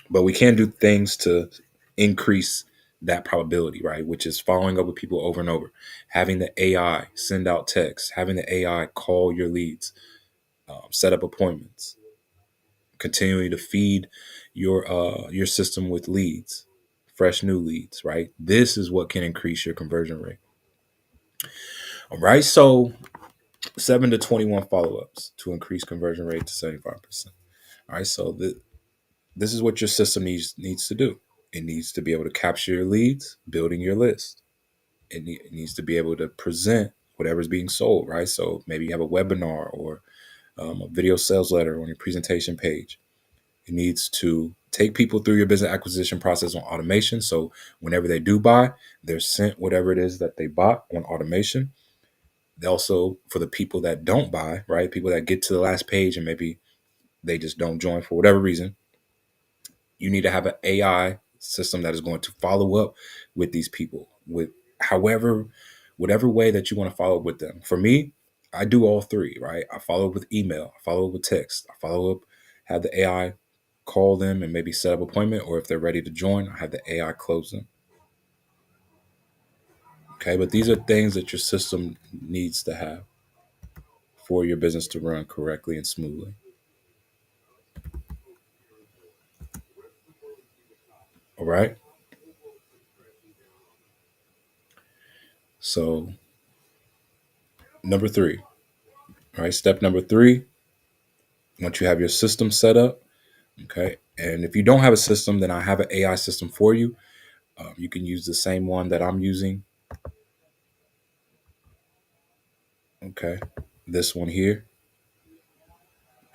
but we can do things to increase that probability, right? Which is following up with people over and over, having the AI send out texts, having the AI call your leads, set up appointments, continuing to feed your system with leads, fresh new leads, right? This is what can increase your conversion rate. All right, so 7 to 21 follow-ups to increase conversion rate to 75%. All right, so this is what your system needs to do. It needs to be able to capture your leads, building your list. It needs to be able to present whatever's being sold, right? So maybe you have a webinar or a video sales letter on your presentation page. It needs to take people through your business acquisition process on automation. So whenever they do buy, they're sent whatever it is that they bought on automation. They also, for the people that don't buy, right? People that get to the last page and maybe they just don't join for whatever reason, you need to have an AI system that is going to follow up with these people with however, whatever way that you want to follow up with them. For me, I do all three, right? I follow up with email, I follow up with text, I follow up, have the AI call them and maybe set up appointment, or if they're ready to join, I have the AI close them. Okay, but these are things that your system needs to have for your business to run correctly and smoothly. All right. So number three, all right, step number three, once you have your system set up, okay, and if you don't have a system, then I have an AI system for you. You can use the same one that I'm using. Okay, this one here.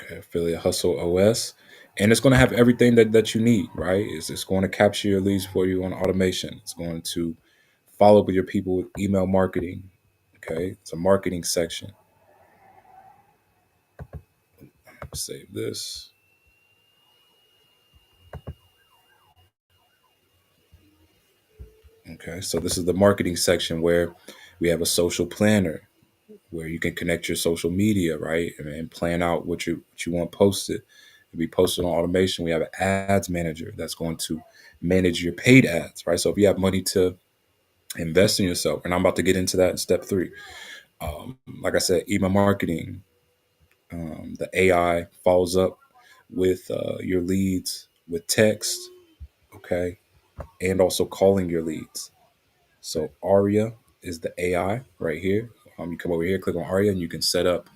Okay, Affiliate Hustle OS. And it's going to have everything that you need, right? It's going to capture your leads for you on automation. It's going to follow up with your people with email marketing. Okay, it's a marketing section. Save this. Okay, so this is the marketing section where we have a social planner where you can connect your social media, right? And plan out what you want posted to be posted on automation. We have an ads manager that's going to manage your paid ads, right? So if you have money to invest in yourself, and I'm about to get into that in step three. Like I said, email marketing, the AI follows up with your leads with text, okay, and also calling your leads. So Aria is the AI right here. You come over here, click on Aria, and you can set up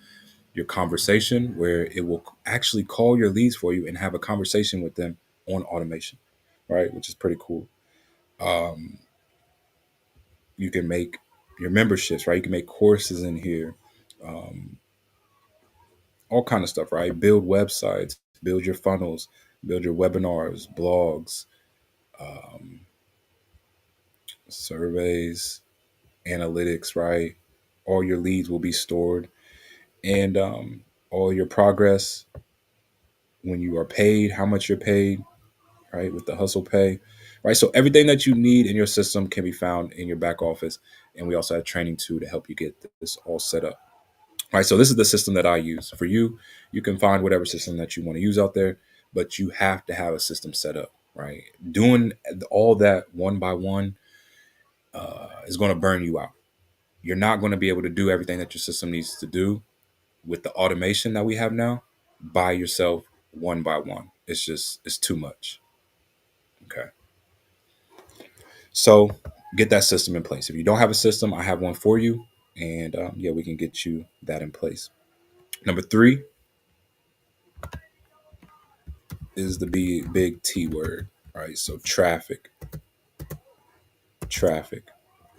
your conversation where it will actually call your leads for you and have a conversation with them on automation, right? Which is pretty cool. Um, you can make your memberships, right? You can make courses in here, um, all kind of stuff, right? Build websites, build your funnels, build your webinars, blogs, um, surveys, analytics, right? All your leads will be stored, and all your progress when you are paid, how much you're paid, right? With the hustle pay, right? So everything that you need in your system can be found in your back office, and we also have training too to help you get this all set up. Right. So this is the system that I use. For you, you can find whatever system that you want to use out there, but you have to have a system set up, right? Doing all that one by one is going to burn you out. You're not going to be able to do everything that your system needs to do with the automation that we have now by yourself, one by one. It's too much. Okay. So get that system in place. If you don't have a system, I have one for you. And yeah, we can get you that in place. Number three is the big T word, right? So traffic.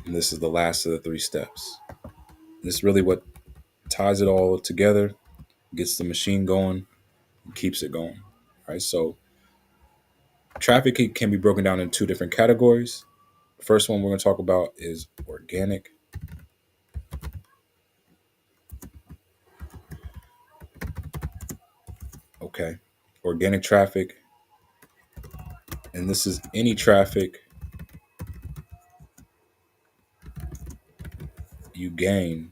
And this is the last of the three steps. This is really what ties it all together. gets the machine going, keeps it going. Right. So traffic can be broken down into two different categories. The first one we're going to talk about is organic. Okay. Organic traffic. And this is any traffic you gain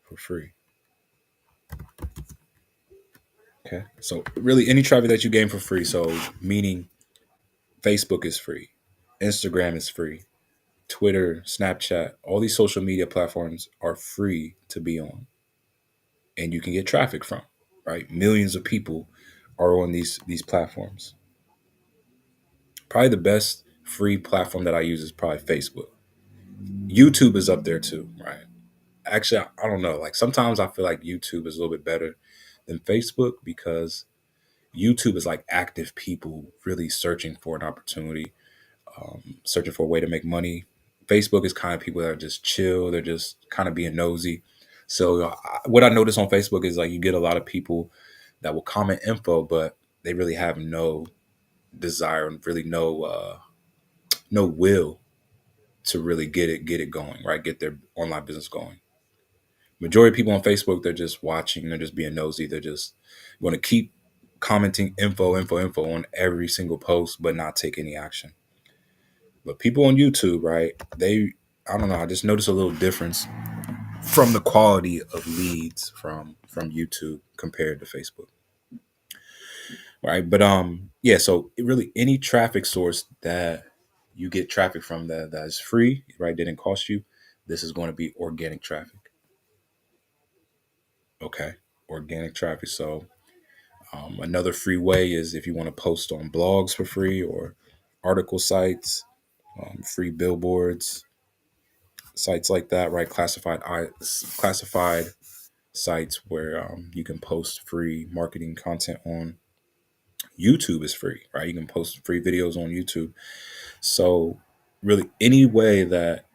for free. Okay. So really any traffic that you gain for free. So meaning Facebook is free, Instagram is free, Twitter, Snapchat, all these social media platforms are free to be on and you can get traffic from, right? Millions of people are on these platforms. Probably the best free platform that I use is probably Facebook. YouTube is up there too, right? Actually, I don't know. Like sometimes I feel like YouTube is a little bit better than Facebook because YouTube is like active people really searching for an opportunity, searching for a way to make money. Facebook is kind of people that are just chill. They're just kind of being nosy. So what I notice on Facebook is like you get a lot of people that will comment info, but they really have no desire and really no will to really get it going, right? Get their online business going. Majority of people on Facebook, they're just watching, they're just being nosy, they're just going to keep commenting info on every single post, but not take any action. But people on YouTube, right? I don't know. I just noticed a little difference from the quality of leads from YouTube compared to Facebook, right? But yeah. So really, any traffic source that you get traffic from that is free, right? Didn't cost you. This is going to be organic traffic. Okay, organic traffic. So another free way is if you want to post on blogs for free or article sites, free billboards, sites like that, right? Classified sites where you can post free marketing content on. YouTube is free, right? You can post free videos on YouTube. So really, any way that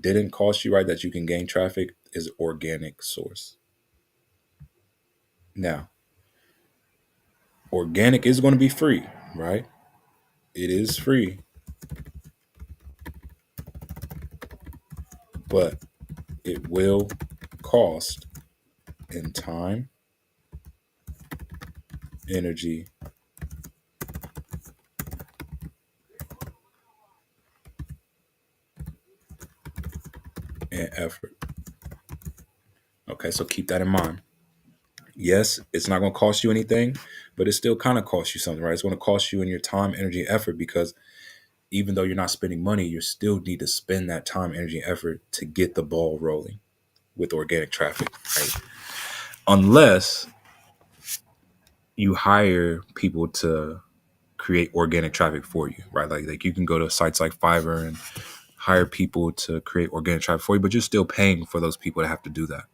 didn't cost you, right, that you can gain traffic is organic source. Now, organic is going to be free, right? It is free, but it will cost in time, energy, and effort. Okay, so keep that in mind. Yes, it's not going to cost you anything, but it still kind of costs you something, right? It's going to cost you in your time, energy, and effort because even though you're not spending money, you still need to spend that time, energy, and effort to get the ball rolling with organic traffic, right? Unless you hire people to create organic traffic for you, right? Like you can go to sites like Fiverr and hire people to create organic traffic for you, but you're still paying for those people to have to do that.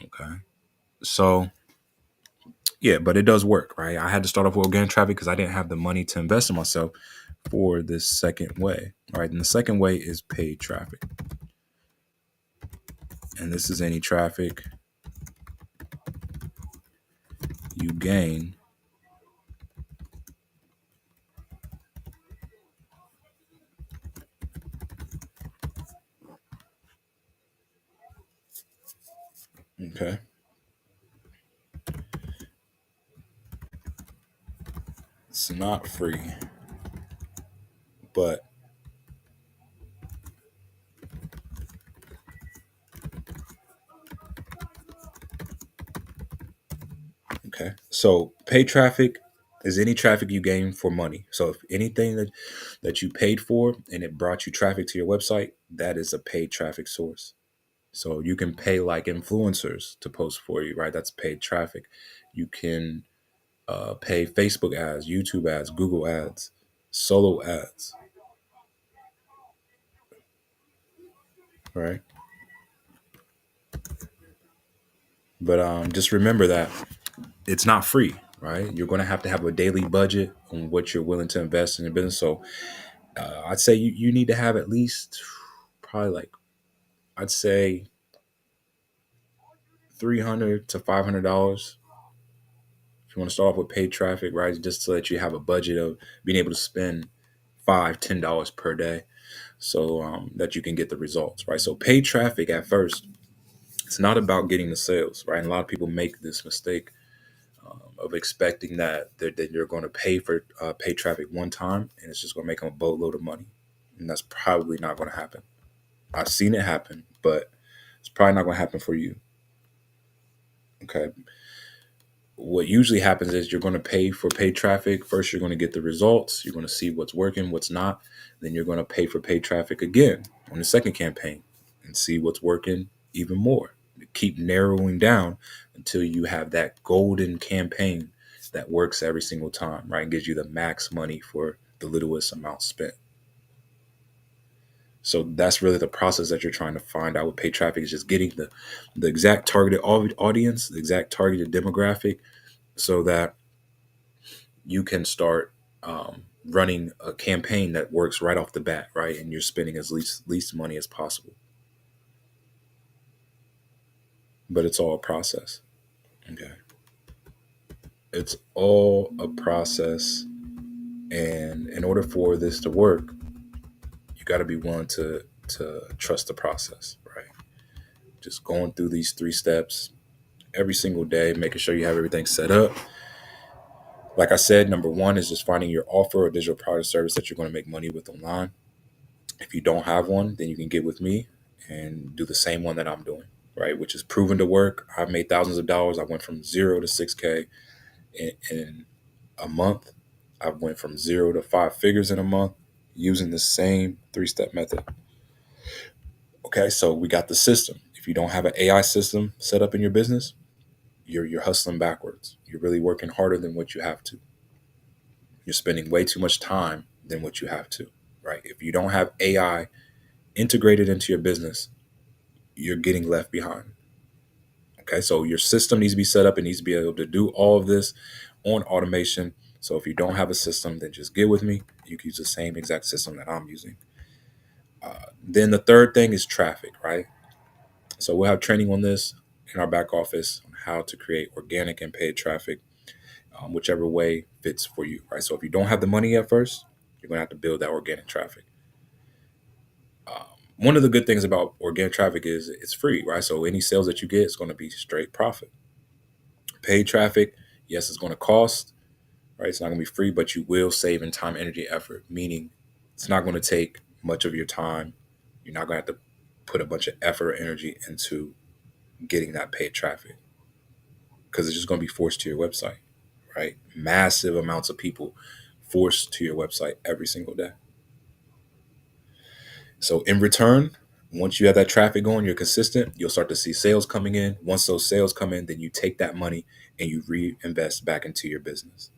Okay. So yeah, but it does work, right? I had to start off with organic traffic because I didn't have the money to invest in myself for this second way. All right. And the second way is paid traffic. And this is any traffic you gain okay. It's not free, but okay. So paid traffic is any traffic you gain for money. So if anything that you paid for and it brought you traffic to your website, that is a paid traffic source. So you can pay like influencers to post for you, right? That's paid traffic. You can pay Facebook ads, YouTube ads, Google ads, solo ads, right? But just remember that it's not free, right? You're going to have a daily budget on what you're willing to invest in your business. So I'd say you need to have at least probably like I'd say $300 to $500 if you want to start off with paid traffic, right? Just so that you have a budget of being able to spend $5, $10 per day, so that you can get the results, right? So paid traffic at first, it's not about getting the sales, right? And a lot of people make this mistake of expecting that you're going to pay for paid traffic one time and it's just going to make them a boatload of money, and that's probably not going to happen. I've seen it happen, but it's probably not going to happen for you. Okay. What usually happens is you're going to pay for paid traffic. First, you're going to get the results. You're going to see what's working, what's not. Then you're going to pay for paid traffic again on the second campaign and see what's working even more. Keep narrowing down until you have that golden campaign that works every single time, right? And gives you the max money for the littlest amount spent. So that's really the process that you're trying to find out with paid traffic, is just getting the exact targeted audience, the exact targeted demographic, so that you can start running a campaign that works right off the bat, right? And you're spending as least money as possible. But it's all a process. Okay. It's all a process. And in order for this to work, you got to be willing to trust the process, right? Just going through these 3 steps every single day, making sure you have everything set up. Like I said, number one is just finding your offer or digital product or service that you're going to make money with online. If you don't have one, then you can get with me and do the same one that I'm doing, right? Which is proven to work. I've made thousands of dollars. I went from 0 to 6K in a month. I went from 0 to 5 figures in a month using the same 3-step method. Okay, so we got the system. If you don't have an AI system set up in your business, you're hustling backwards. You're really working harder than what you have to. You're spending way too much time than what you have to, right? If you don't have AI integrated into your business, you're getting left behind. Okay, so your system needs to be set up. It needs to be able to do all of this on automation. So if you don't have a system, then just get with me. You can use the same exact system that I'm using. Then the third thing is traffic, right? So we'll have training on this in our back office on how to create organic and paid traffic, whichever way fits for you, right? So if you don't have the money at first, you're going to have to build that organic traffic. One of the good things about organic traffic is it's free, right? So any sales that you get is going to be straight profit. Paid traffic, yes, it's going to cost, right? It's not going to be free, but you will save in time, energy, effort, meaning it's not going to take much of your time. You're not going to have to put a bunch of effort or energy into getting that paid traffic because it's just going to be forced to your website, right? Massive amounts of people forced to your website every single day. So in return, once you have that traffic going, you're consistent, you'll start to see sales coming in. Once those sales come in, then you take that money and you reinvest back into your business.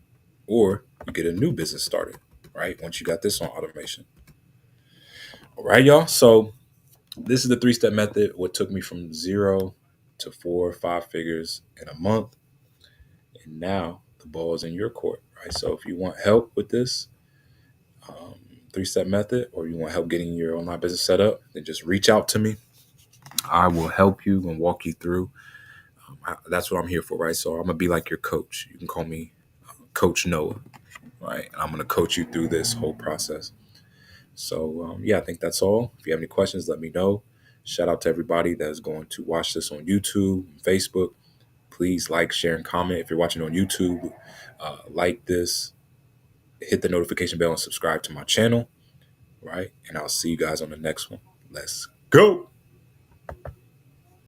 Or you get a new business started, right? Once you got this on automation. All right, y'all. So this is the 3-step method. What took me from 0 to 4 or 5 figures in a month. And now the ball is in your court, right? So if you want help with this 3-step method, or you want help getting your online business set up, then just reach out to me. I will help you and walk you through. That's what I'm here for, right? So I'm gonna be like your coach. You can call me Coach Noah, right? And I'm gonna coach you through this whole process. So yeah, I think that's all. If you have any questions, let me know. Shout out to everybody that's going to watch this on YouTube, Facebook. Please like, share, and comment. If you're watching on YouTube, like this, hit the notification bell, and subscribe to my channel, right? And I'll see you guys on the next one. Let's go.